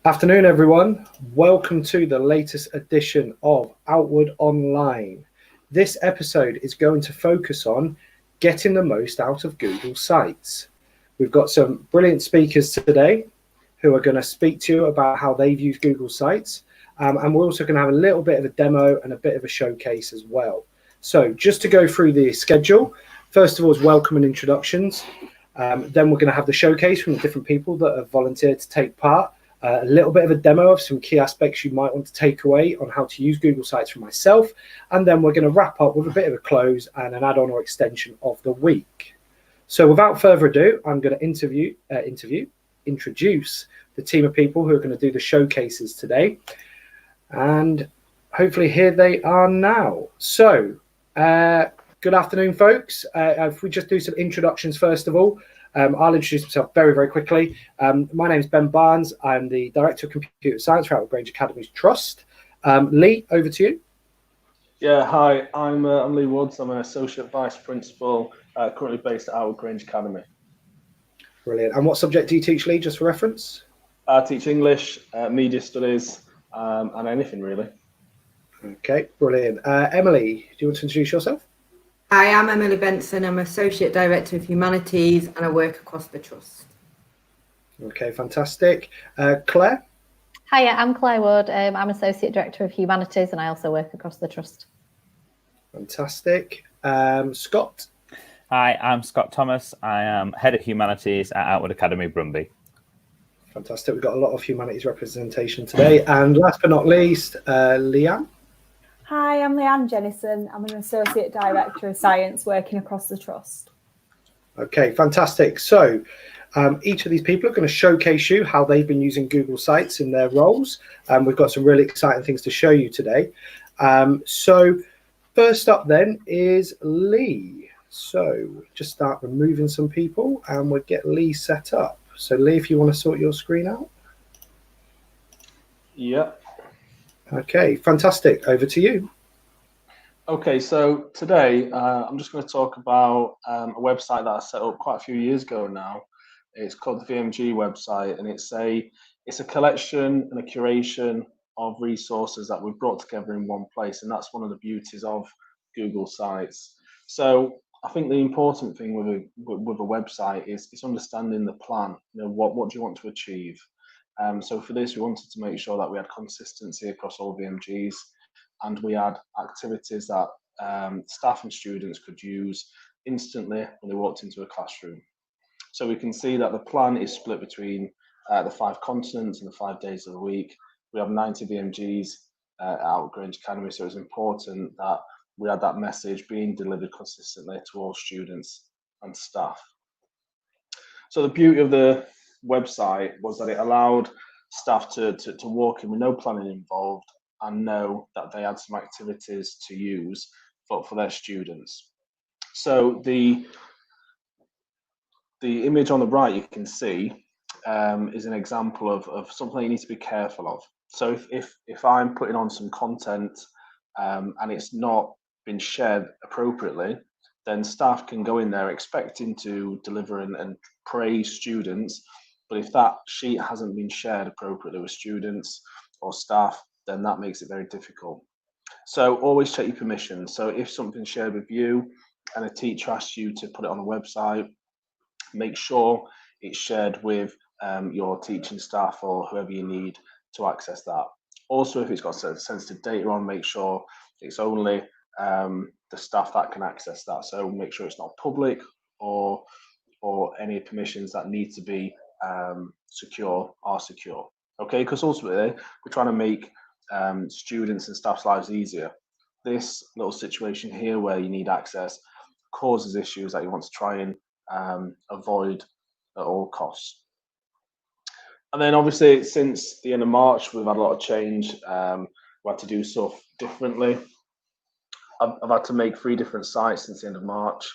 Afternoon, everyone. Welcome to the latest edition of Outwood Online. This episode is going to focus on getting the most out of Google Sites. We've got some brilliant speakers today who are going to speak to you about how they've used Google Sites. And we're also going to have a little bit of a demo and a bit of a showcase as well. So just to go through the schedule, first of all is welcome and introductions. Then we're going to have the showcase from the different people that have volunteered to take part. A little bit of a demo of some key aspects you might want to take away on how to use Google Sites for myself. And then we're going to wrap up with a bit of a close and an add-on or extension of the week. So without further ado, I'm going to introduce the team of people who are going to do the showcases today. And hopefully here they are now. So good afternoon, folks. If we just do some introductions first of all. I'll introduce myself very, very quickly. My name is Ben Barnes. I'm the Director of Computer Science for Outwood Grange Academy's Trust. Lee, over to you. Yeah, hi, I'm Lee Woods. I'm an Associate Vice Principal, currently based at Outwood Grange Academy. Brilliant. And what subject do you teach, Lee, just for reference? I teach English, Media Studies, and anything really. Okay, brilliant. Emily, do you want to introduce yourself? I am Emily Benson. I'm Associate Director of Humanities and I work across the Trust. Okay, fantastic. Claire? Hiya, I'm Claire Wood. I'm Associate Director of Humanities and I also work across the Trust. Fantastic. Scott? Hi, I'm Scott Thomas. I am Head of Humanities at Outwood Academy, Brumby. Fantastic. We've got a lot of humanities representation today. And last but not least, Leanne? Hi, I'm Leanne Jennison. I'm an Associate Director of Science working across the Trust. Okay, fantastic. So each of these people are going to showcase you how they've been using Google Sites in their roles. We've got some really exciting things to show you today. So first up then is Lee. So just start removing some people and we'll get Lee set up. So Lee, if you want to sort your screen out. Yeah. Okay, fantastic. Over to you. Okay, so today I'm just going to talk about a website that I set up quite a few years ago now. It's called the VMG website, and it's a collection and a curation of resources that we've brought together in one place, and that's one of the beauties of Google Sites. So I think the important thing with a website is understanding the plan. You know, what do you want to achieve? So for this, we wanted to make sure that we had consistency across all VMGs, and we had activities that staff and students could use instantly when they walked into a classroom. So we can see that the plan is split between the 5 continents and the 5 days of the week. We have 90 VMGs at Outwood Grange Academy, so it's important that we had that message being delivered consistently to all students and staff. So the beauty of the website was that it allowed staff to walk in with no planning involved and know that they had some activities to use for their students. So the image on the right you can see is an example of something you need to be careful of. So if I'm putting on some content and it's not been shared appropriately, then staff can go in there expecting to deliver and praise students. But if that sheet hasn't been shared appropriately with students or staff, then that makes it very difficult. So always check your permission. So if something's shared with you and a teacher asks you to put it on a website, make sure it's shared with your teaching staff or whoever you need to access that. Also, if it's got sensitive data on, make sure it's only the staff that can access that. So make sure it's not public or any permissions that need to be secure are secure. Okay, because ultimately we're trying to make students and staff's lives easier. This little situation here where you need access causes issues that you want to try and avoid at all costs. And then obviously since the end of March we've had a lot of change. We had to do stuff differently. I've had to make 3 different sites since the end of March.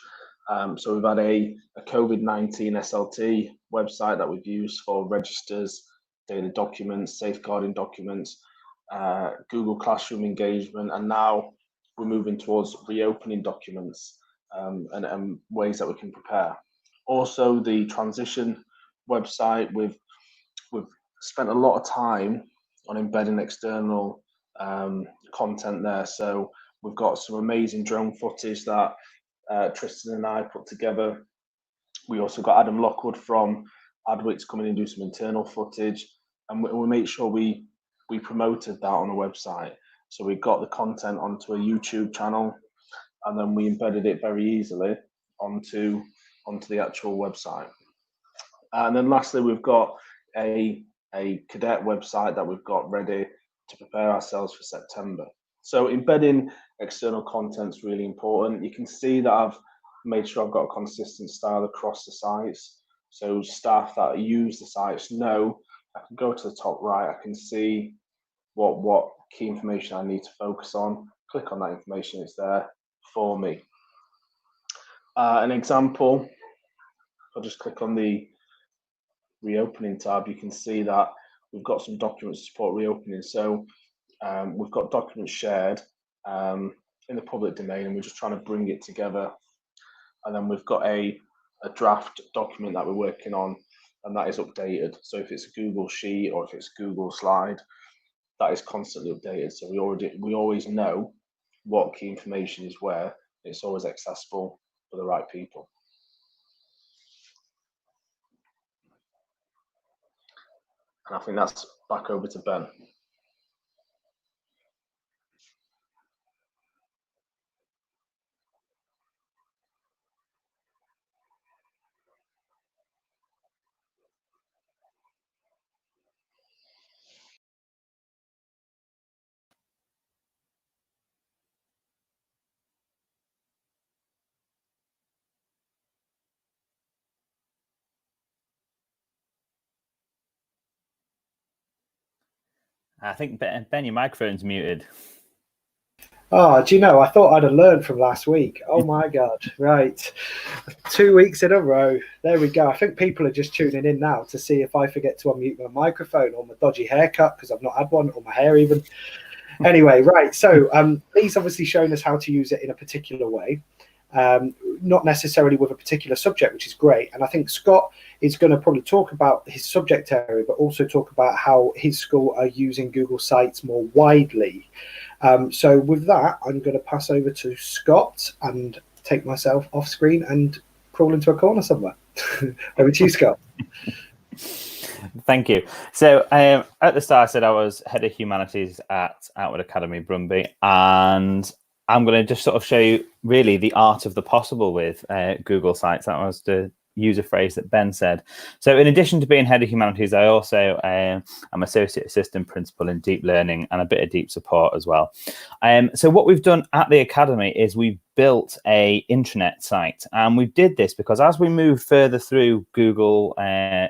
So we've had a COVID-19 SLT website that we've used for registers, daily documents, safeguarding documents, Google Classroom engagement, and now we're moving towards reopening documents and ways that we can prepare. Also the transition website with spent a lot of time on embedding external content there. So we've got some amazing drone footage that Tristan and I put together. We also got Adam Lockwood from Adwit to come in and do some internal footage, and we made sure we promoted that on the website. So we got the content onto a YouTube channel, and then we embedded it very easily onto the actual website. And then lastly, we've got a cadet website that we've got ready to prepare ourselves for September. So embedding external content is really important. You can see that I've made sure I've got a consistent style across the sites. So staff that use the sites know, I can go to the top right, I can see what key information I need to focus on, click on that information, it's there for me. An example, I'll just click on the reopening tab, you can see that we've got some documents to support reopening. So we've got documents shared in the public domain, and we're just trying to bring it together. And then we've got a draft document that we're working on, and that is updated. So if it's a Google Sheet or if it's a Google Slide, that is constantly updated. So we always know what key information is where. It's always accessible for the right people. And I think that's back over to Ben. I think, Ben, your microphone's muted. Oh, do you know, I thought I'd have learned from last week. Oh my God, right. 2 weeks in a row. There we go. I think people are just tuning in now to see if I forget to unmute my microphone or my dodgy haircut, because I've not had one, or my hair even. Anyway, right. So Lee's obviously shown us how to use it in a particular way. Not necessarily with a particular subject, which is great. And I think Scott is going to probably talk about his subject area, but also talk about how his school are using Google Sites more widely. So with that, I'm going to pass over to Scott and take myself off screen and crawl into a corner somewhere. Over to you, Scott. Thank you. So at the start, I said I was head of humanities at Outwood Academy, Brumby, and I'm going to just sort of show you really the art of the possible with Google Sites. That was the use a phrase that Ben said. So in addition to being head of humanities, I also am associate assistant principal in deep learning and a bit of deep support as well. So what we've done at the academy is we've built a intranet site, and we did this because as we moved further through Google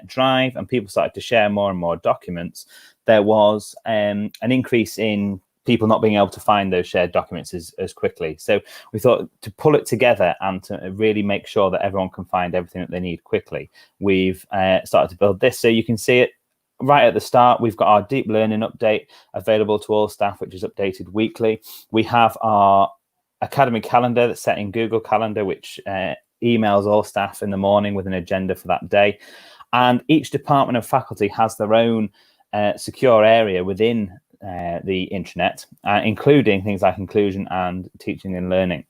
Drive and people started to share more and more documents, there was an increase in people not being able to find those shared documents as quickly. So we thought to pull it together and to really make sure that everyone can find everything that they need quickly, we've started to build this. So you can see it right at the start. We've got our deep learning update available to all staff, which is updated weekly. We have our academy calendar that's set in Google Calendar, which emails all staff in the morning with an agenda for that day. And each department and faculty has their own secure area within the intranet, including things like inclusion and teaching and learning.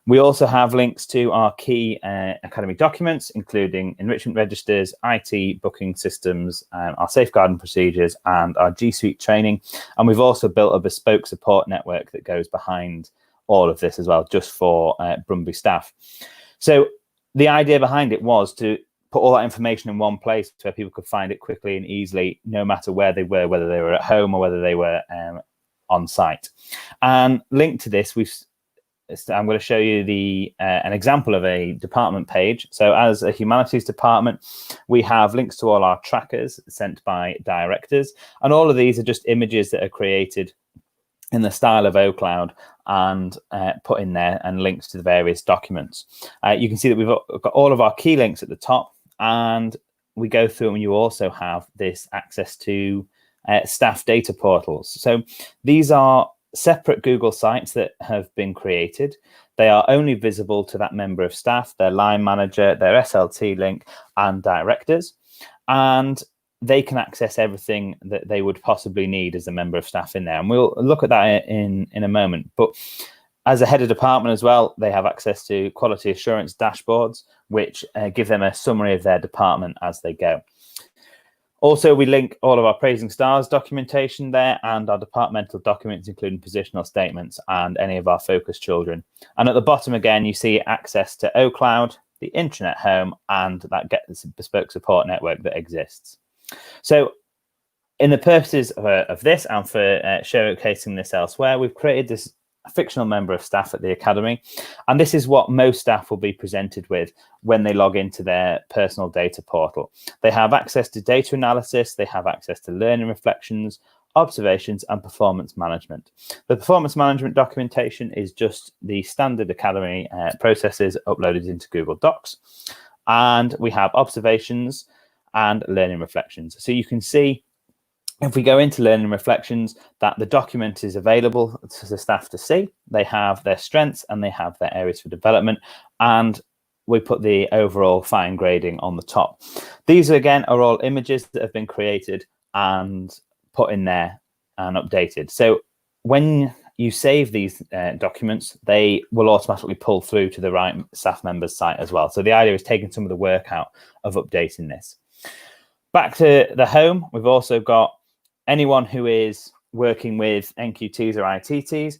We also have links to our key academy documents, including enrichment registers, IT booking systems, our safeguarding procedures, and our G Suite training. And we've also built a bespoke support network that goes behind all of this as well, just for Brumby staff. So the idea behind it was to put all that information in one place where people could find it quickly and easily, no matter where they were, whether they were at home or whether they were on site. And linked to this, I'm going to show you an example of a department page. So as a humanities department, we have links to all our trackers sent by directors. And all of these are just images that are created in the style of OCloud and put in there, and links to the various documents. You can see that we've got all of our key links at the top, and we go through and you also have this access to staff data portals. So these are separate Google sites that have been created. They are only visible to that member of staff, their line manager, their SLT link, and directors. And they can access everything that they would possibly need as a member of staff in there. And we'll look at that in a moment. But as a head of department as well, they have access to quality assurance dashboards, which give them a summary of their department as they go. Also, we link all of our Praising Stars documentation there and our departmental documents, including positional statements and any of our focus children. And at the bottom again, you see access to OCloud, the Intranet Home, and that gets bespoke support network that exists. So in the purposes of this and for showcasing this elsewhere, we've created this fictional member of staff at the Academy. And this is what most staff will be presented with when they log into their personal data portal. They have access to data analysis, they have access to learning reflections, observations, and performance management. The performance management documentation is just the standard Academy processes uploaded into Google Docs. And we have observations and learning reflections. So you can see, if we go into learning reflections, that the document is available to the staff to see. They have their strengths and they have their areas for development, and we put the overall fine grading on the top. These again are all images that have been created and put in there and updated. So when you save these documents, they will automatically pull through to the right staff member's site as well. So the idea is taking some of the work out of updating this. Back to the home, we've also got anyone who is working with NQTs or ITTs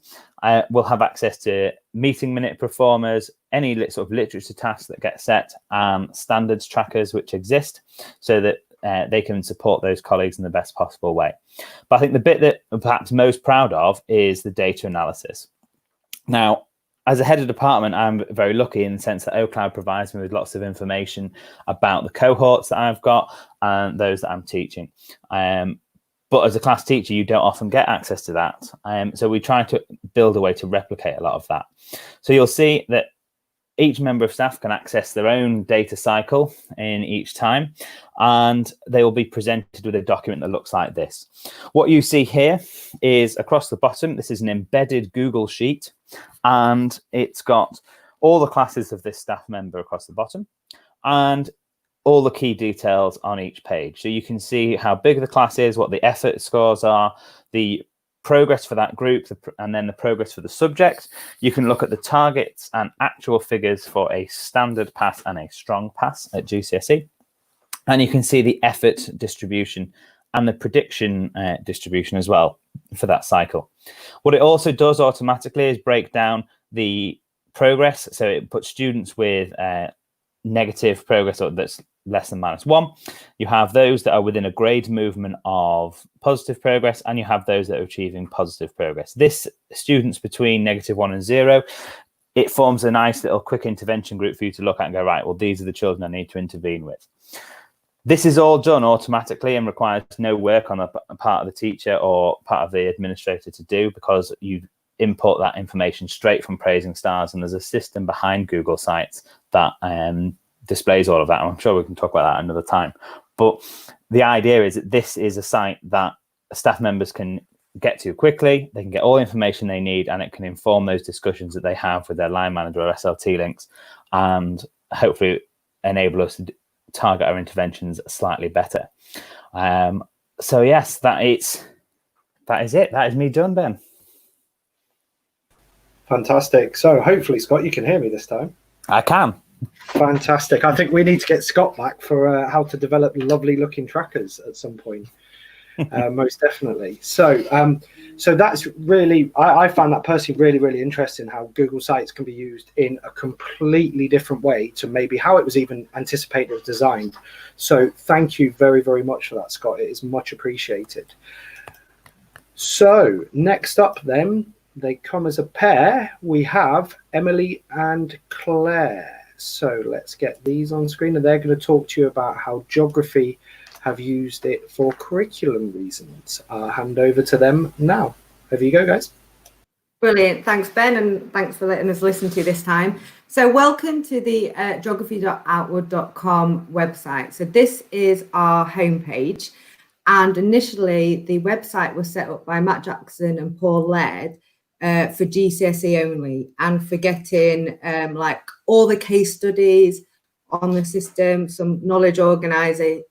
will have access to meeting minute performers, any sort of literature tasks that get set, and standards trackers which exist, so that they can support those colleagues in the best possible way. But I think the bit that I'm perhaps most proud of is the data analysis. Now, as a head of department, I'm very lucky in the sense that OCloud provides me with lots of information about the cohorts that I've got and those that I'm teaching. But as a class teacher, you don't often get access to that. So we try to build a way to replicate a lot of that. So you'll see that each member of staff can access their own data cycle in each time, and they will be presented with a document that looks like this. What you see here is across the bottom, this is an embedded Google sheet, and it's got all the classes of this staff member across the bottom and all the key details on each page. So you can see how big the class is, what the effort scores are, the progress for that group, and then the progress for the subject. You can look at the targets and actual figures for a standard pass and a strong pass at GCSE. And you can see the effort distribution and the prediction distribution as well for that cycle. What it also does automatically is break down the progress. So it puts students with negative progress, or that's less than -1. You have those that are within a grade movement of positive progress, and you have those that are achieving positive progress. This students between -1 and 0, it forms a nice little quick intervention group for you to look at and go, right, well, these are the children I need to intervene with. This is all done automatically and requires no work on a part of the teacher or part of the administrator to do, because you import that information straight from Praising Stars, and there's a system behind Google Sites that displays all of that. I'm sure we can talk about that another time. But the idea is that this is a site that staff members can get to quickly. They can get all the information they need, and it can inform those discussions that they have with their line manager or SLT links, and hopefully enable us to target our interventions slightly better. So yes, that is it. That is me done, Ben. Fantastic. So hopefully, Scott, you can hear me this time. I can. Fantastic. I think we need to get Scott back for how to develop lovely looking trackers at some point. Most definitely. So that's really, I found that personally really, really interesting, how Google Sites can be used in a completely different way to maybe how it was even anticipated or designed. So thank you very, very much for that, Scott. It is much appreciated. So next up then, they come as a pair. We have Emily and Claire. So let's get these on screen, and they're going to talk to you about how geography have used it for curriculum reasons. I'll hand over to them now. Over you go, guys. Brilliant. Thanks, Ben, and thanks for letting us listen to you this time. So welcome to the geography.outwood.com website. So this is our homepage. And initially, the website was set up by Matt Jackson and Paul Laird for GCSE only, and for getting like all the case studies on the system, some knowledge organisers,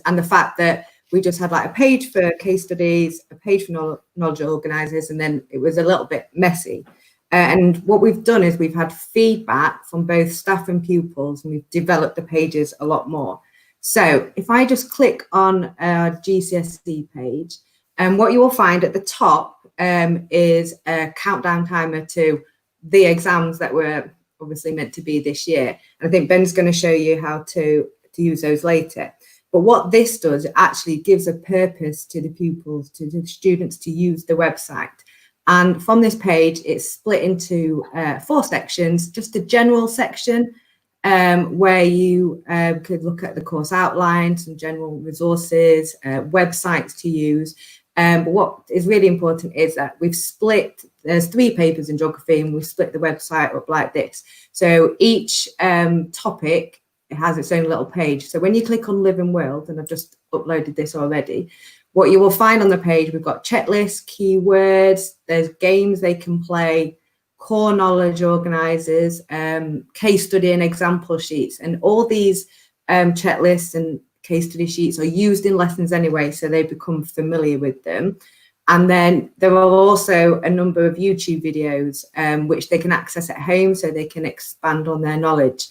and the fact that we just had like a page for case studies, a page for knowledge organisers, and then it was a little bit messy. And what we've done is we've had feedback from both staff and pupils, and we've developed the pages a lot more. So if I just click on our GCSE page, and what you will find at the top is a countdown timer to the exams that were obviously meant to be this year. And I think Ben's going to show you how to use those later. But what this does, it actually gives a purpose to the pupils, to the students to use the website. And from this page, it's split into 4 sections, just a general section where you could look at the course outline, some general resources, websites to use. But what is really important is that we've split, there's 3 papers in geography, and we've split the website up like this. So each topic, it has its own little page. So when you click on Living World, and I've just uploaded this already, what you will find on the page, we've got checklists, keywords, there's games they can play, core knowledge organisers, case study and example sheets. And all these checklists and case study sheets are used in lessons anyway, so they become familiar with them. And then there are also a number of YouTube videos which they can access at home, so they can expand on their knowledge.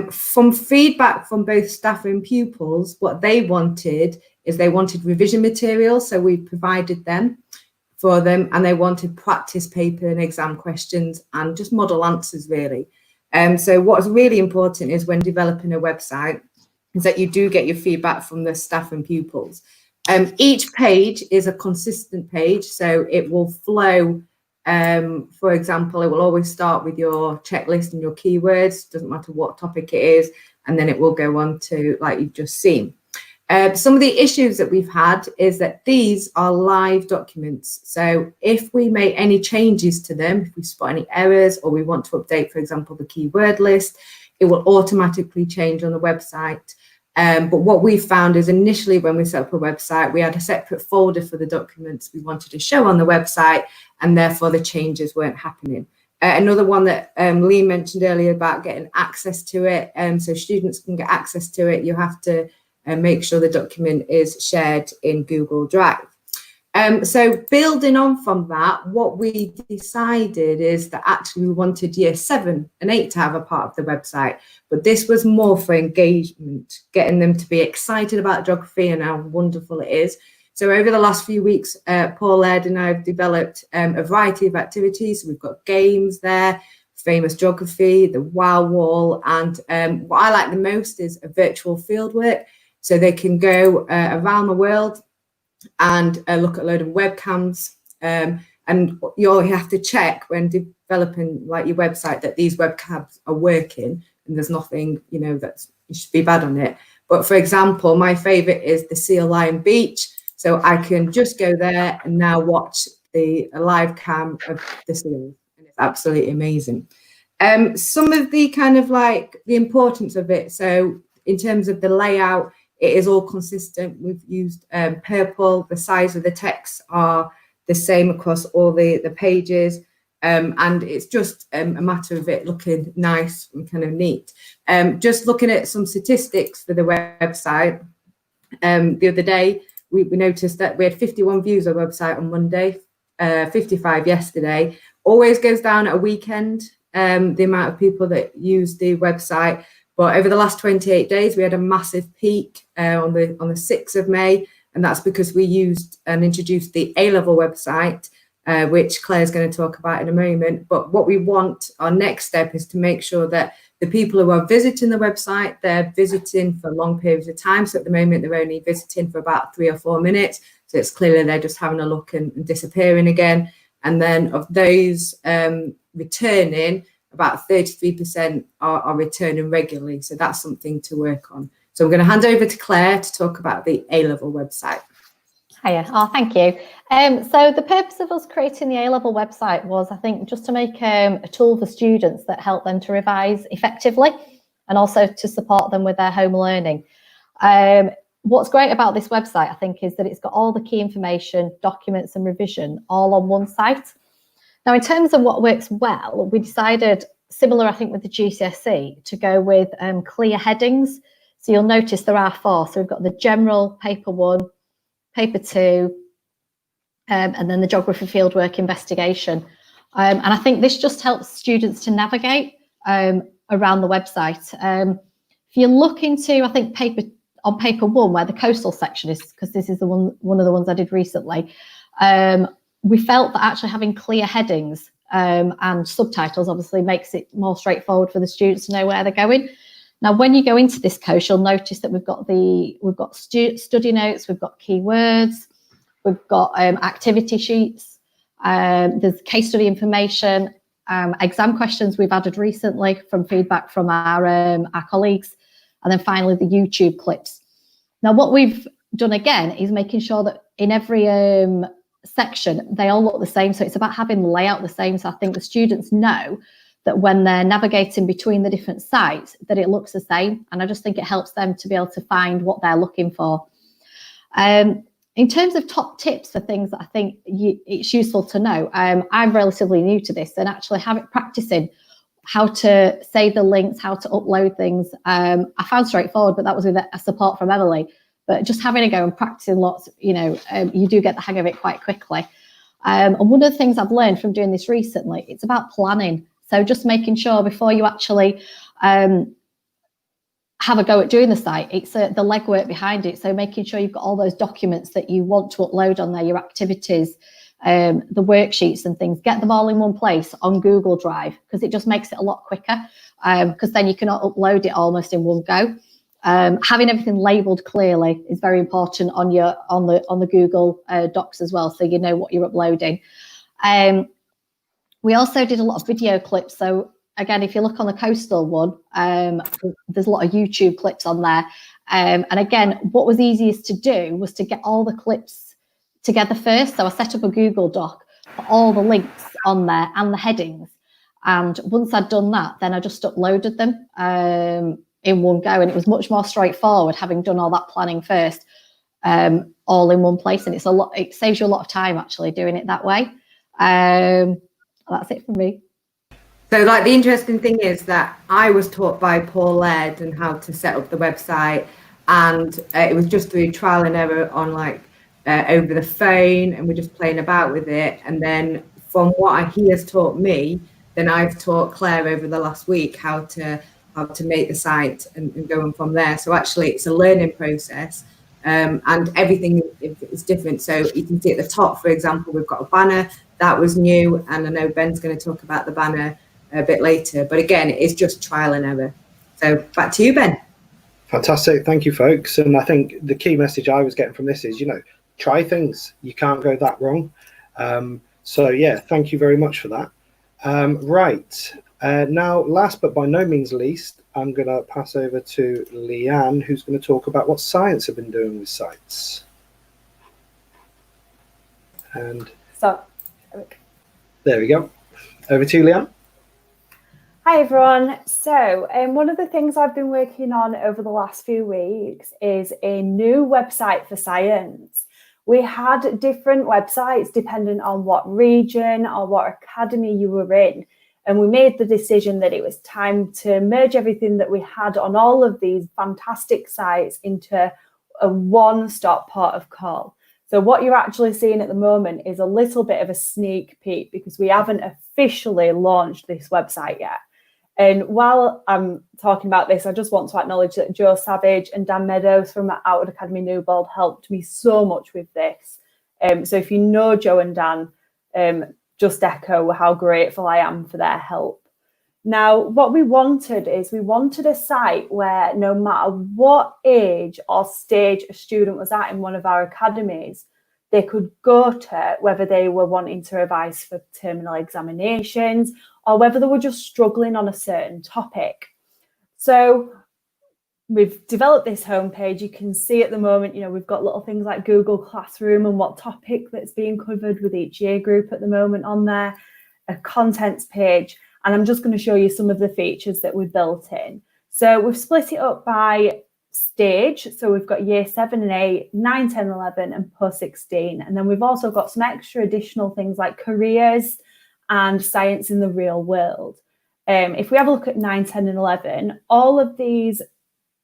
From feedback from both staff and pupils, what they wanted is they wanted revision materials, so we provided them for them, and they wanted practice paper and exam questions and just model answers, really. So what's really important is when developing a website is that you do get your feedback from the staff and pupils. Each page is a consistent page, so it will flow. For example, it will always start with your checklist and your keywords, doesn't matter what topic it is, and then it will go on to, like you've just seen. Some of the issues that we've had is that these are live documents. So if we make any changes to them, if we spot any errors or we want to update, for example, the keyword list, it will automatically change on the website. But what we found is initially when we set up a website, we had a separate folder for the documents we wanted to show on the website, and therefore the changes weren't happening. Another one that Lee mentioned earlier about getting access to it, so students can get access to it, you have to make sure the document is shared in Google Drive. So building on from that, what we decided is that actually we wanted year 7 and 8 to have a part of the website, but this was more for engagement, getting them to be excited about geography and how wonderful it is. So over the last few weeks, Paul, Ed and I have developed a variety of activities. We've got games there, famous geography, the wow wall, and what I like the most is a virtual fieldwork. So they can go around the world and look at a load of webcams, and you have to check when developing like your website that these webcams are working and there's nothing, you know, that should be bad on it. But for example, my favorite is the Seal Lion Beach. So I can just go there and now watch the live cam of the seals, and it's absolutely amazing. Some of the kind of like the importance of it. So in terms of the layout, it is all consistent. We've used purple. The size of the text are the same across all the pages. And it's just a matter of it looking nice and kind of neat. Just looking at some statistics for the website, the other day, we noticed that we had 51 views on the website on Monday, 55 yesterday. Always goes down at a weekend, the amount of people that use the website. But over the last 28 days, we had a massive peak on the 6th of May. And that's because we used and introduced the A-level website, which Claire's going to talk about in a moment. But what we want, our next step is to make sure that the people who are visiting the website, they're visiting for long periods of time. So at the moment, they're only visiting for about 3 or 4 minutes. So it's clearly they're just having a look and disappearing again. And then of those returning, about 33% are returning regularly. So that's something to work on. So I'm going to hand over to Claire to talk about the A-level website. Hiya. Oh, thank you. So the purpose of us creating the A-level website was, I think, just to make a tool for students that help them to revise effectively and also to support them with their home learning. What's great about this website, I think, is that it's got all the key information, documents and revision all on one site. Now, in terms of what works well, we decided, similar, I think, with the GCSE, to go with clear headings. So you'll notice there are 4. So we've got the general paper 1, paper 2, and then the geography fieldwork investigation. And I think this just helps students to navigate around the website. If you look into, I think, paper 1, where the coastal section is, because this is the one of the ones I did recently, we felt that actually having clear headings and subtitles obviously makes it more straightforward for the students to know where they're going. Now, when you go into this course, you'll notice that we've got study notes, we've got keywords, we've got activity sheets, there's case study information, exam questions we've added recently from feedback from our colleagues, and then finally the YouTube clips. Now, what we've done again is making sure that in every section, they all look the same. So it's about having the layout the same. So I think the students know that when they're navigating between the different sites, that it looks the same. And I just think it helps them to be able to find what they're looking for. In terms of top tips for things that I think it's useful to know, I'm relatively new to this, and actually practicing how to save the links, how to upload things. I found straightforward, but that was with a support from Emily. But just having a go and practicing lots, you do get the hang of it quite quickly. And one of the things I've learned from doing this recently, it's about planning. So just making sure before you actually have a go at doing the site, it's the legwork behind it. So making sure you've got all those documents that you want to upload on there, your activities, the worksheets and things, get them all in one place on Google Drive, because it just makes it a lot quicker, because then you can upload it almost in one go. Having everything labelled clearly is very important on the Google Docs as well, so you know what you're uploading. We also did a lot of video clips. So again, if you look on the coastal one, there's a lot of YouTube clips on there. And again, what was easiest to do was to get all the clips together first. So I set up a Google Doc, put all the links on there and the headings. And once I'd done that, then I just uploaded them in one go. And it was much more straightforward, having done all that planning first, all in one place. And it saves you a lot of time actually doing it that way. That's it from me. So like the interesting thing is that I was taught by Paul Laird and how to set up the website, and it was just through trial and error on over the phone, and we're just playing about with it. And then from what he has taught me, then I've taught Claire over the last week how to make the site and going from there. So actually it's a learning process, and everything is different. So you can see at the top, for example, we've got a banner that was new, and I know Ben's going to talk about the banner a bit later, but again, it's just trial and error. So back to you, Ben. Fantastic. Thank you, folks. And I think the key message I was getting from this is, try things. You can't go that wrong. So yeah, thank you very much for that. Right. Now, last but by no means least, I'm going to pass over to Leanne, who's going to talk about what science have been doing with sites. And So, there we go. Over to you, Leanne. hi everyone. So one of the things I've been working on over the last few weeks is a new website for science. We had different websites depending on what region or what academy you were in. And we made the decision that it was time to merge everything that we had on all of these fantastic sites into a one-stop port of call. So what you're actually seeing at the moment is a little bit of a sneak peek, because we haven't officially launched this website yet. And while I'm talking about this, I just want to acknowledge that Joe Savage and Dan Meadows from Outwood Academy Newbold helped me so much with this. So if you know Joe and Dan, just echo how grateful I am for their help. Now, what we wanted a site where no matter what age or stage a student was at in one of our academies, they could go to, whether they were wanting to revise for terminal examinations or whether they were just struggling on a certain topic. So we've developed this homepage. You can see at the moment, we've got little things like Google Classroom and what topic that's being covered with each year group at the moment on there, a contents page. And I'm just going to show you some of the features that we built in. So we've split it up by stage. So we've got year 7 and 8, 9, 10, 11 and post 16. And then we've also got some extra additional things like careers and science in the real world. If we have a look at 9, 10 and 11, all of these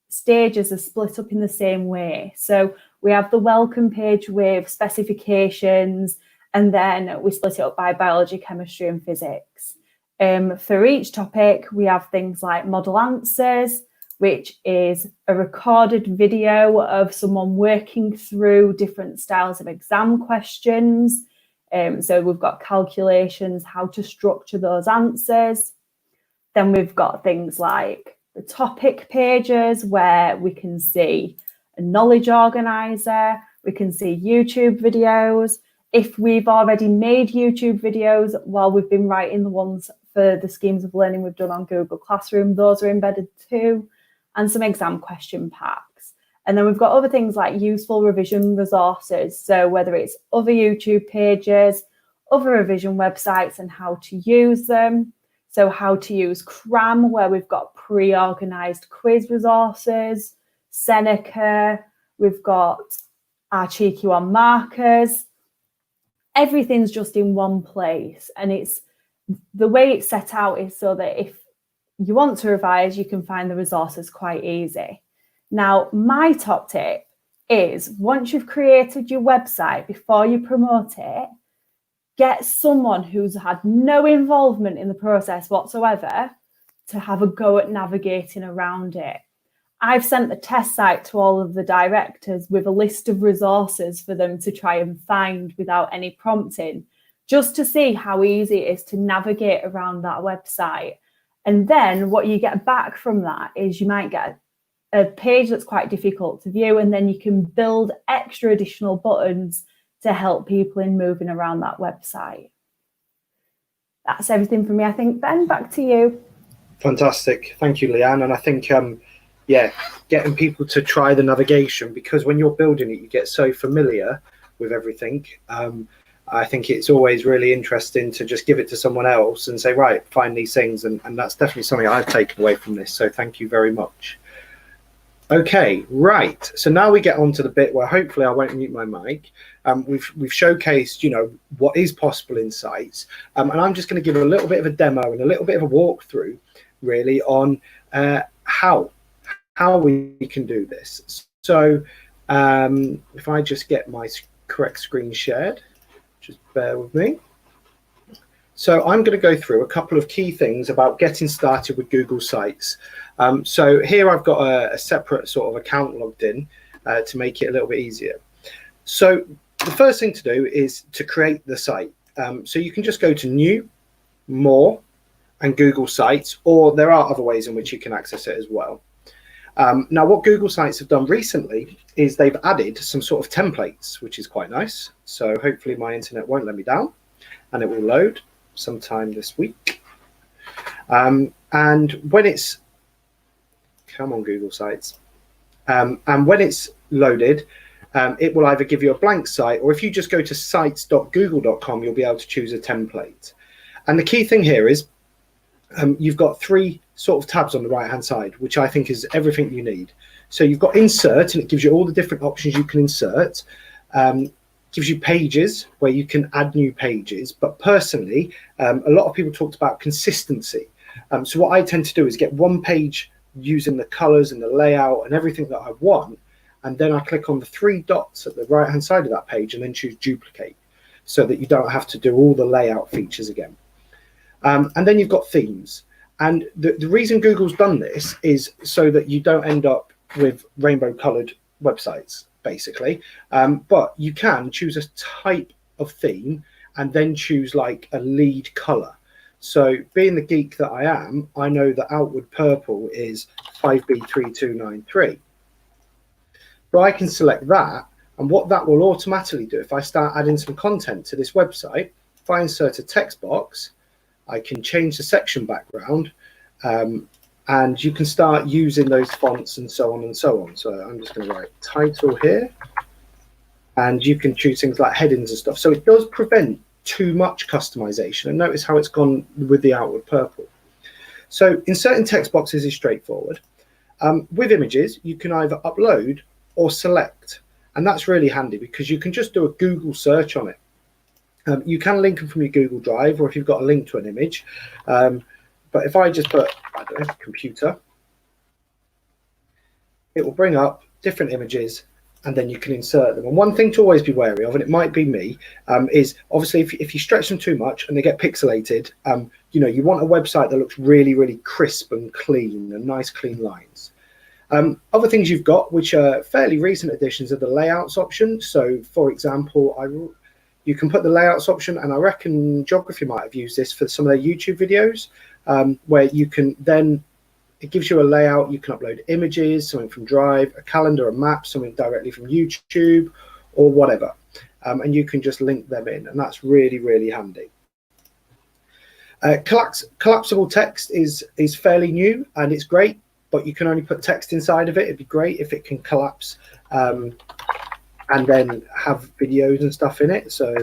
stages are split up in the same way. So We have the welcome page with specifications, and then we split it up by biology, chemistry, and physics. For each topic, we have things like model answers, which is a recorded video of someone working through different styles of exam questions. So we've got calculations, how to structure those answers. Then we've got things like the topic pages where we can see a knowledge organizer, we can see YouTube videos. If we've already made YouTube videos while we've been writing the ones for the schemes of learning we've done on Google Classroom, those are embedded too, and some exam question packs. And then we've got other things like useful revision resources. So whether it's other YouTube pages, other revision websites and how to use them. So how to use Cram, where we've got pre-organized quiz resources, Seneca, we've got our cheeky one markers. Everything's just in one place. And it's the way it's set out is so that if you want to revise, you can find the resources quite easy. Now, my top tip is once you've created your website, before you promote it, get someone who's had no involvement in the process whatsoever to have a go at navigating around it. I've sent the test site to all of the directors with a list of resources for them to try and find without any prompting, just to see how easy it is to navigate around that website. And then what you get back from that is you might get a page that's quite difficult to view, and then you can build extra additional buttons to help people in moving around that website. That's everything from me, I think. Ben, back to you. Fantastic. Thank you, Leanne. And I think, yeah, getting people to try the navigation, because when you're building it, you get so familiar with everything. I think it's always really interesting to just give it to someone else and say, right, find these things. And that's definitely something I've taken away from this. So thank you very much. Okay, right. So now we get on to the bit where hopefully I won't mute my mic. We've showcased, you know, what is possible in sites. And I'm just going to give a little bit of a demo and a little bit of a walkthrough, really, on how we can do this. So if I just get my correct screen shared, just bear with me. So I'm going to go through a couple of key things about getting started with Google Sites. So here I've got a separate sort of account logged in to make it a little bit easier. So the first thing to do is to create the site. So you can just go to New, More, and Google Sites, or there are other ways in which you can access it as well. Now, what Google Sites have done recently is they've added some sort of templates, which is quite nice. So hopefully my internet won't let me down, and it will load sometime this week. And when it's, come on Google Sites, and when it's loaded, it will either give you a blank site, or if you just go to sites.google.com, you'll be able to choose a template. And the key thing here is you've got three sort of tabs on the right hand side, which I think is everything you need. So you've got insert, and it gives you all the different options you can insert. Gives you pages where you can add new pages, but personally a lot of people talked about consistency. So what I tend to do is get one page using the colors and the layout and everything that I want, and then I click on the three dots at the right hand side of that page and then choose duplicate, so that you don't have to do all the layout features again. And then you've got themes, and the reason Google's done this is so that you don't end up with rainbow colored websites, basically. But you can choose a type of theme and then choose like a lead color. So being the geek that I am, I know that Outwood purple is 5B3293. But I can select that, and what that will automatically do, if I start adding some content to this website, if I insert a text box, I can change the section background, and you can start using those fonts and so on and so on. So I'm just going to write title here, and you can choose things like headings and stuff. So it does prevent too much customization, and notice how it's gone with the Outwood purple. So inserting text boxes is straightforward. With images, you can either upload or select, and that's really handy because you can just do a Google search on it. You can link them from your Google Drive, or if you've got a link to an image. But if I just put, I don't know, computer, it will bring up different images, and then you can insert them. And one thing to always be wary of, and it might be me, is obviously if you stretch them too much and they get pixelated, you want a website that looks really, really crisp and clean and nice, clean lines. Other things you've got, which are fairly recent additions, are the layouts option. So, for example, you can put the layouts option, and I reckon Geography might have used this for some of their YouTube videos, where you can then, it gives you a layout. You can upload images, something from Drive, a calendar, a map, something directly from YouTube, or whatever. And you can just link them in, and that's really, really handy. Collapsible text is fairly new, and it's great, but you can only put text inside of it. It'd be great if it can collapse and then have videos and stuff in it. So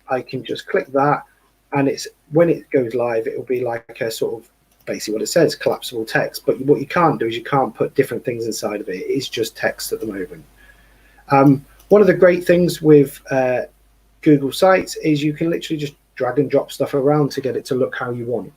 I can just click that, and when it goes live, it will be like a sort of basically what it says, collapsible text. But what you can't do is you can't put different things inside of it. It's just text at the moment. One of the great things with Google Sites is you can literally just drag and drop stuff around to get it to look how you want.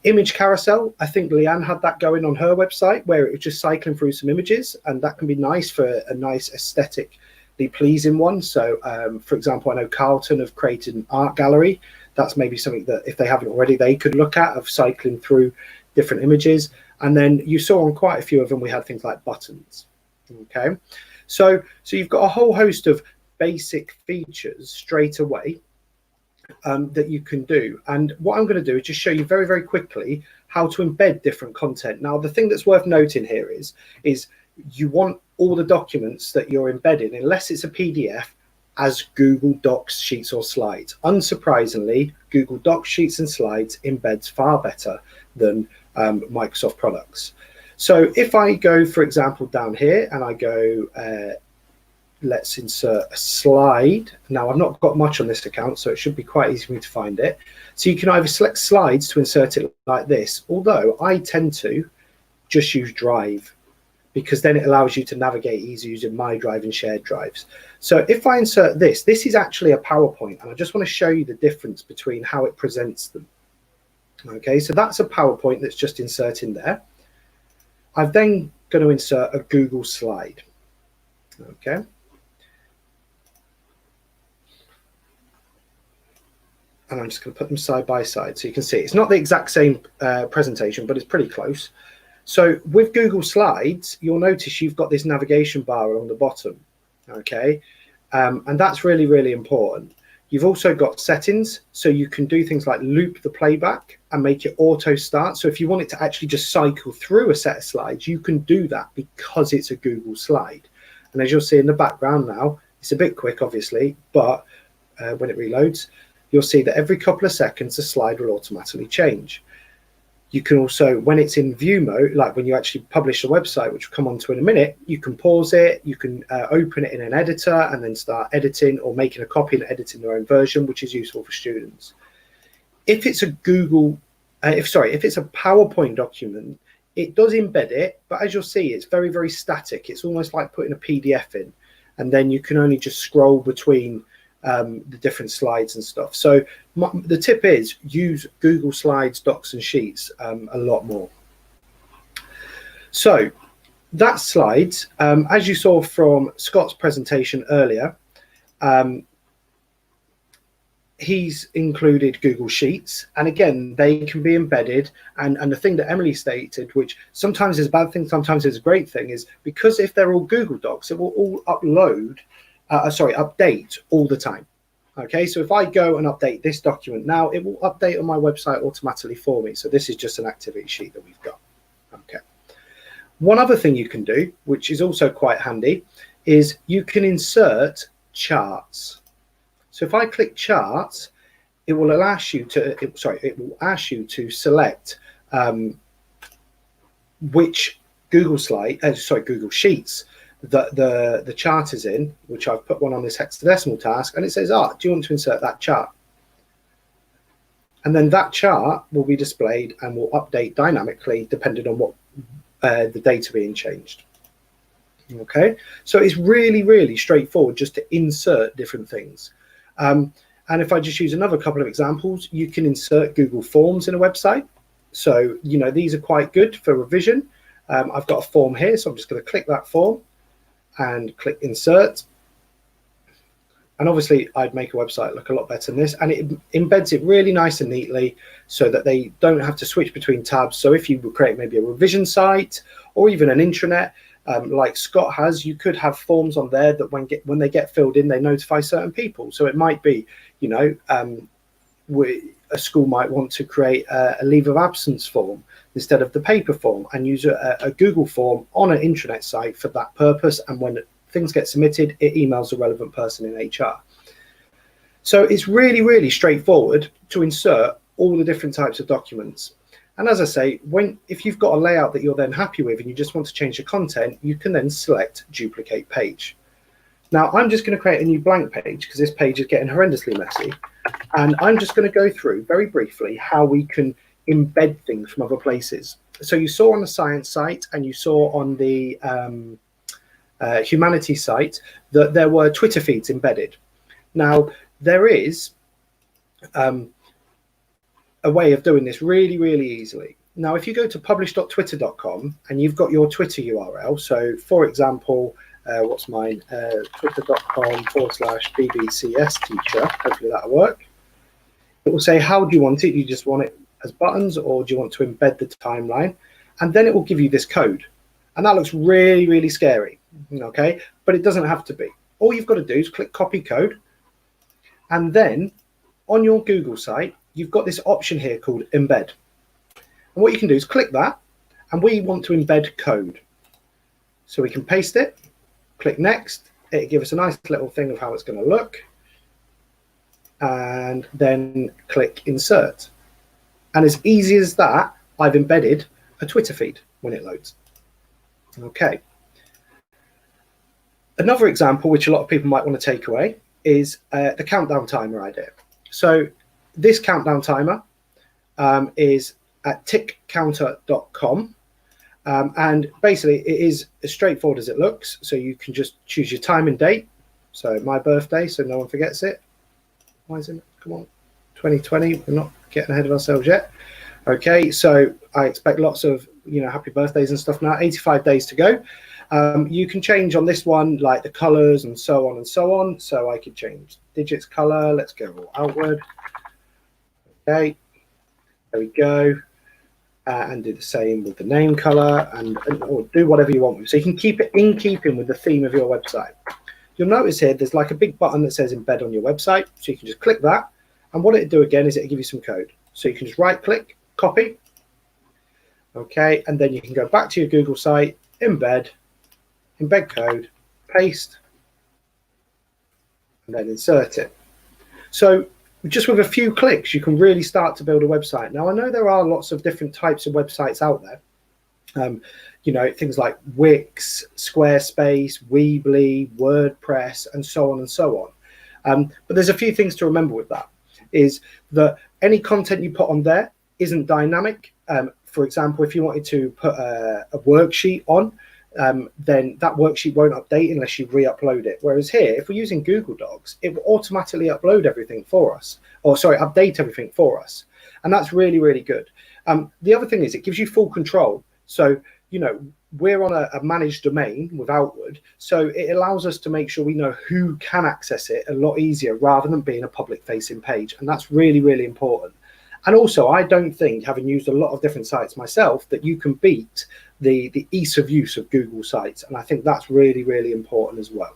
Image carousel, I think Leanne had that going on her website, where it was just cycling through some images, and that can be nice for a nice aesthetically pleasing one. So for example, I know Carlton have created an art gallery. That's maybe something that if they haven't already, they could look at, of cycling through different images. And then you saw on quite a few of them, we had things like buttons. Okay, so you've got a whole host of basic features straight away that you can do. And what I'm going to do is just show you very, very quickly how to embed different content. Now, the thing that's worth noting here is you want all the documents that you're embedding, unless it's a PDF, as Google Docs, Sheets or Slides. Unsurprisingly, Google Docs, Sheets and Slides embeds far better than Microsoft products. So if I go, for example, down here and I go, let's insert a slide. Now, I've not got much on this account, so it should be quite easy for me to find it. So you can either select slides to insert it like this, although I tend to just use Drive, because then it allows you to navigate easy using My Drive and shared drives. So if I insert this is actually a PowerPoint, and I just want to show you the difference between how it presents them. Okay, so that's a PowerPoint that's just inserting there. I'm then going to insert a Google slide. Okay. And I'm just going to put them side by side so you can see. It's not the exact same presentation, but it's pretty close. So with Google Slides, you'll notice you've got this navigation bar along the bottom, okay? And that's really, really important. You've also got settings, so you can do things like loop the playback and make it auto start. So if you want it to actually just cycle through a set of slides, you can do that because it's a Google slide. And as you'll see in the background now, it's a bit quick, obviously, but when it reloads, you'll see that every couple of seconds, the slide will automatically change. You can also, when it's in view mode, like when you actually publish a website, which we'll come on to in a minute, you can pause it, you can open it in an editor and then start editing or making a copy and editing their own version, which is useful for students. If it's a if it's a PowerPoint document, it does embed it, but as you'll see, it's very, very static. It's almost like putting a PDF in, and then you can only just scroll between the different slides and stuff. So the tip is use Google Slides, Docs and Sheets a lot more. So that's slides. As you saw from Scott's presentation earlier, he's included Google Sheets, and again, they can be embedded. And the thing that Emily stated, which sometimes is a bad thing, sometimes is a great thing, is because if they're all Google Docs, it will all update all the time. Okay, so if I go and update this document now, it will update on my website automatically for me. So this is just an activity sheet that we've got. Okay. One other thing you can do, which is also quite handy, is you can insert charts. So if I click charts, it will ask you to select which Google Sheets the chart is in, which I've put one on this hexadecimal task, and it says, do you want to insert that chart? And then that chart will be displayed and will update dynamically depending on what the data being changed. Okay, so it's really, really straightforward just to insert different things. And if I just use another couple of examples, you can insert Google Forms in a website. So, these are quite good for revision. I've got a form here, so I'm just going to click that form. and click insert. And obviously I'd make a website look a lot better than this, and it embeds it really nice and neatly so that they don't have to switch between tabs. So if you create maybe a revision site or even an intranet, like Scott has, you could have forms on there that when they get filled in, they notify certain people. So it might be, you know, a school might want to create a leave of absence form instead of the paper form, and use a Google form on an intranet site for that purpose. And when things get submitted, it emails the relevant person in HR. So it's really, really straightforward to insert all the different types of documents. And as I say, if you've got a layout that you're then happy with and you just want to change the content, you can then select duplicate page. Now I'm just going to create a new blank page because this page is getting horrendously messy. And I'm just going to go through very briefly how we can embed things from other places. So you saw on the science site and you saw on the Humanities site that there were Twitter feeds embedded. Now there is a way of doing this really, really easily. Now, if you go to publish.twitter.com and you've got your Twitter URL, so for example, what's mine? Twitter.com/BBCS teacher. Hopefully that'll work. It will say, how do you want it? You just want it as buttons, or do you want to embed the timeline? And then it will give you this code. And that looks really, really scary. Okay, but it doesn't have to be. All you've got to do is click copy code. And then on your Google site, you've got this option here called embed. And what you can do is click that, and we want to embed code. So we can paste it, click next, it'll give us a nice little thing of how it's going to look, and then click insert. And as easy as that, I've embedded a Twitter feed when it loads. Okay. Another example, which a lot of people might want to take away, is the countdown timer idea. So this countdown timer is at tickcounter.com. And basically it is as straightforward as it looks. So you can just choose your time and date. So my birthday, so no one forgets it. Why is it? Come on, 2020. We're not getting ahead of ourselves yet. Okay, so I expect lots of, you know, happy birthdays and stuff now. 85 days to go. You can change on this one, like the colors and so on and so on. So I could change digits color. Let's go Outwood. Okay, there we go. And do the same with the name color, or do whatever you want with. So you can keep it in keeping with the theme of your website. You'll notice here there's like a big button that says embed on your website. So you can just click that. And what it'll do again is it'll give you some code. So you can just right click, copy. Okay, and then you can go back to your Google site, embed code, paste, and then insert it. So just with a few clicks, you can really start to build a website. Now, I know there are lots of different types of websites out there. You know, things like Wix, Squarespace, Weebly, WordPress, and so on and so on. But there's a few things to remember with that, is that any content you put on there isn't dynamic. For example, if you wanted to put a worksheet on, then that worksheet won't update unless you re-upload it. Whereas here, if we're using Google Docs, it will automatically upload everything for us, or sorry, update everything for us. And that's really, really good. The other thing is it gives you full control. So, you know, we're on a managed domain with Outwood, so it allows us to make sure we know who can access it a lot easier rather than being a public facing page. And that's really, really important. And also, I don't think, having used a lot of different sites myself, that you can beat the ease of use of Google Sites. And I think that's really, really important as well.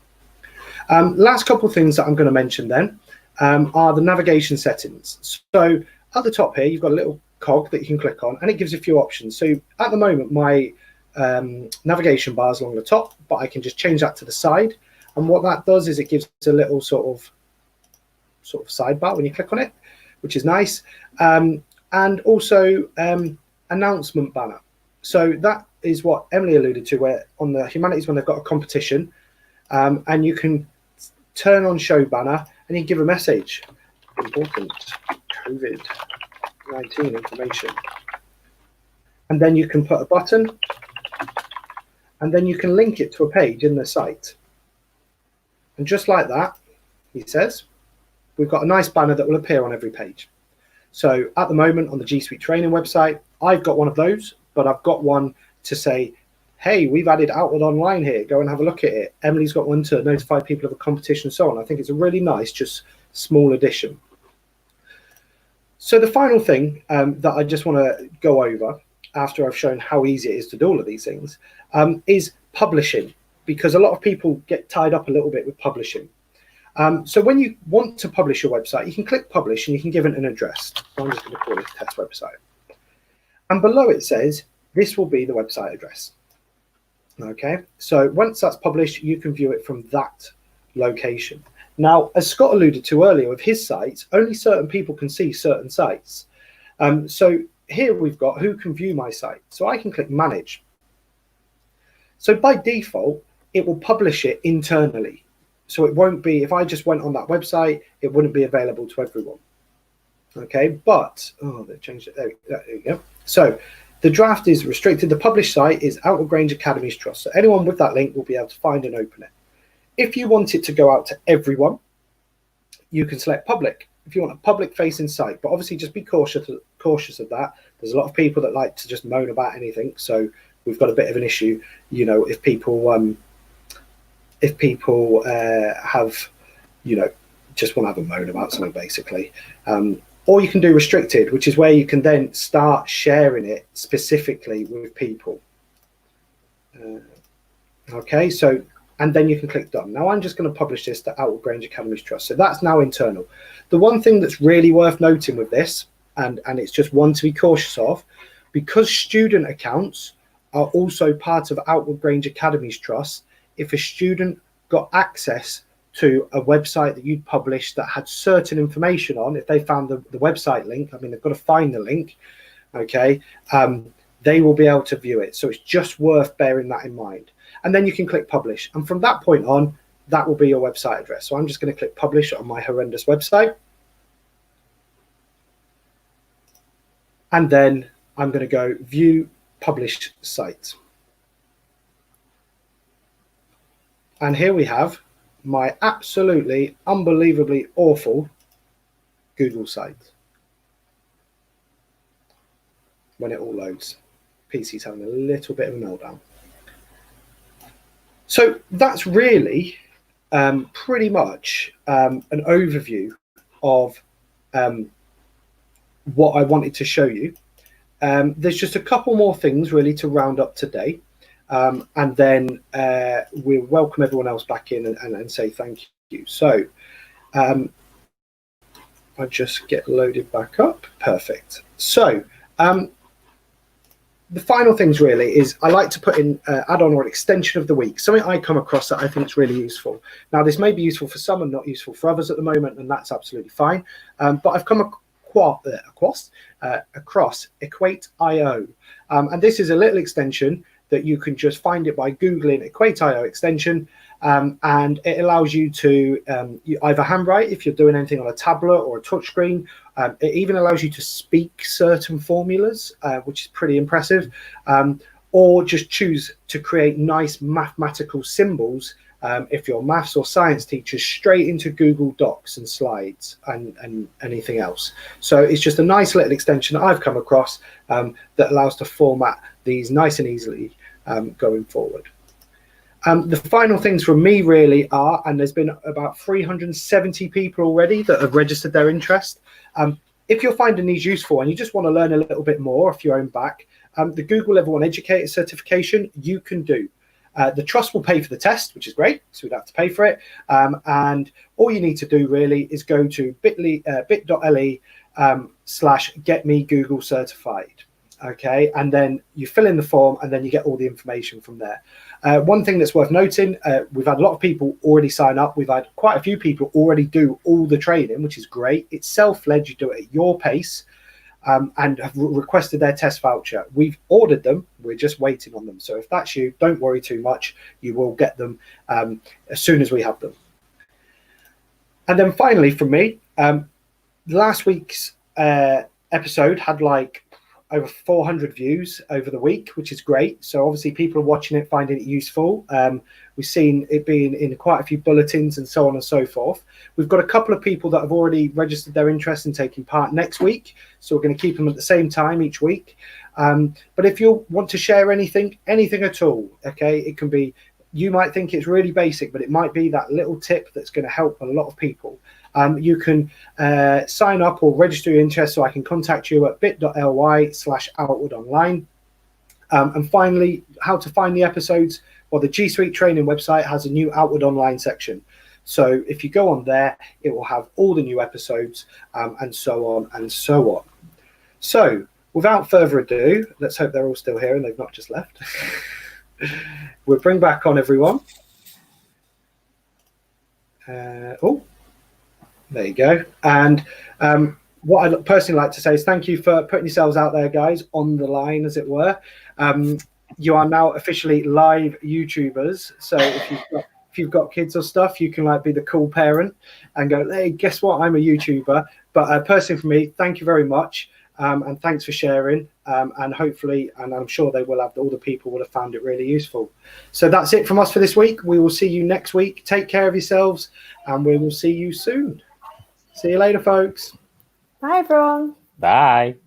Last couple of things that I'm going to mention then are the navigation settings. So at the top here, you've got a little cog that you can click on, and it gives you a few options. So at the moment, my navigation bar is along the top, but I can just change that to the side. And what that does is it gives a little sort of sidebar when you click on it, which is nice. And also announcement banner. So that is what Emily alluded to, where on the Humanities, when they've got a competition, and you can turn on show banner and you give a message. Important COVID-19 information. And then you can put a button, and then you can link it to a page in the site. And just like that, he says, we've got a nice banner that will appear on every page. So at the moment on the G Suite training website, I've got one of those, but I've got one to say, hey, we've added Outwood Online here, go and have a look at it. Emily's got one to notify people of a competition and so on. I think it's a really nice, just small addition. So the final thing that I just want to go over after I've shown how easy it is to do all of these things is publishing, because a lot of people get tied up a little bit with publishing. So when you want to publish your website, you can click publish and you can give it an address. I'm just going to call it test website. And below it says, this will be the website address. Okay, so once that's published, you can view it from that location. Now, as Scott alluded to earlier with his sites, only certain people can see certain sites. So here we've got who can view my site. So I can click manage. So by default, it will publish it internally. So it won't be, if I just went on that website, it wouldn't be available to everyone. Okay, but, oh, they changed it. There you go. So the draft is restricted. The published site is Outwood Grange Academy's Trust. So anyone with that link will be able to find and open it. If you want it to go out to everyone, you can select public. If you want a public facing site, but obviously just be cautious of that. There's a lot of people that like to just moan about anything. So we've got a bit of an issue, you know, if people have, you know, just want to have a moan about something basically. Or you can do restricted, which is where you can then start sharing it specifically with people. Okay, so, and then you can click done. Now I'm just going to publish this to Outwood Grange Academy's Trust. So that's now internal. The one thing that's really worth noting with this, and it's just one to be cautious of, because student accounts are also part of Outwood Grange Academy's Trust, if a student got access to a website that you'd published that had certain information on, if they found the website link, I mean, they've got to find the link, okay, they will be able to view it. So it's just worth bearing that in mind. And then you can click publish. And from that point on, that will be your website address. So I'm just going to click publish on my horrendous website. And then I'm going to go view published site. And here we have my absolutely unbelievably awful Google site. When it all loads, PC's having a little bit of a meltdown. So that's really pretty much an overview of what I wanted to show you. There's just a couple more things really to round up today. And then we'll welcome everyone else back in and say thank you. So I just get loaded back up. Perfect. So the final things really is I like to put in add-on or an extension of the week, something I come across that I think is really useful. Now, this may be useful for some and not useful for others at the moment, and that's absolutely fine. But I've come across Equate.io. And this is a little extension that you can just find it by Googling Equate.io extension, and it allows you to either handwrite if you're doing anything on a tablet or a touchscreen. It even allows you to speak certain formulas, which is pretty impressive, or just choose to create nice mathematical symbols if you're maths or science teachers, straight into Google Docs and slides and anything else. So it's just a nice little extension that I've come across that allows to format these nice and easily going forward. The final things from me really are, and there's been about 370 people already that have registered their interest. If you're finding these useful and you just want to learn a little bit more off your own back, the Google Level 1 Educator certification you can do. The Trust will pay for the test, which is great, so we don't have to pay for it. And all you need to do really is go to bit.ly/getmegoogle-certified. Okay, and then you fill in the form and then you get all the information from there. One thing that's worth noting, we've had a lot of people already sign up. We've had quite a few people already do all the training, which is great. It's self-led, you do it at your pace, and have requested their test voucher. We've ordered them, we're just waiting on them. So if that's you, don't worry too much. You will get them as soon as we have them. And then finally from me, last week's episode had like over 400 views over the week, which is great. So obviously people are watching it, finding it useful. We've seen it being in quite a few bulletins and so on and so forth. We've got a couple of people that have already registered their interest in taking part next week. So we're going to keep them at the same time each week. But if you want to share anything at all, okay, it can be, you might think it's really basic, but it might be that little tip that's going to help a lot of people. You can sign up or register your interest, so I can contact you at bit.ly/outwoodonline. And finally, how to find the episodes. Well, the G Suite training website has a new Outwood Online section. So if you go on there, it will have all the new episodes and so on and so on. So without further ado, let's hope they're all still here and they've not just left. We'll bring back on everyone. Oh, there you go. And what I'd personally like to say is thank you for putting yourselves out there, guys, on the line, as it were. You are now officially live YouTubers. So if you've got kids or stuff, you can like be the cool parent and go, hey, guess what? I'm a YouTuber. But personally for me, thank you very much. And thanks for sharing. And hopefully, and I'm sure they will have, all the people will have found it really useful. So that's it from us for this week. We will see you next week. Take care of yourselves and we will see you soon. See you later, folks. Bye, everyone. Bye.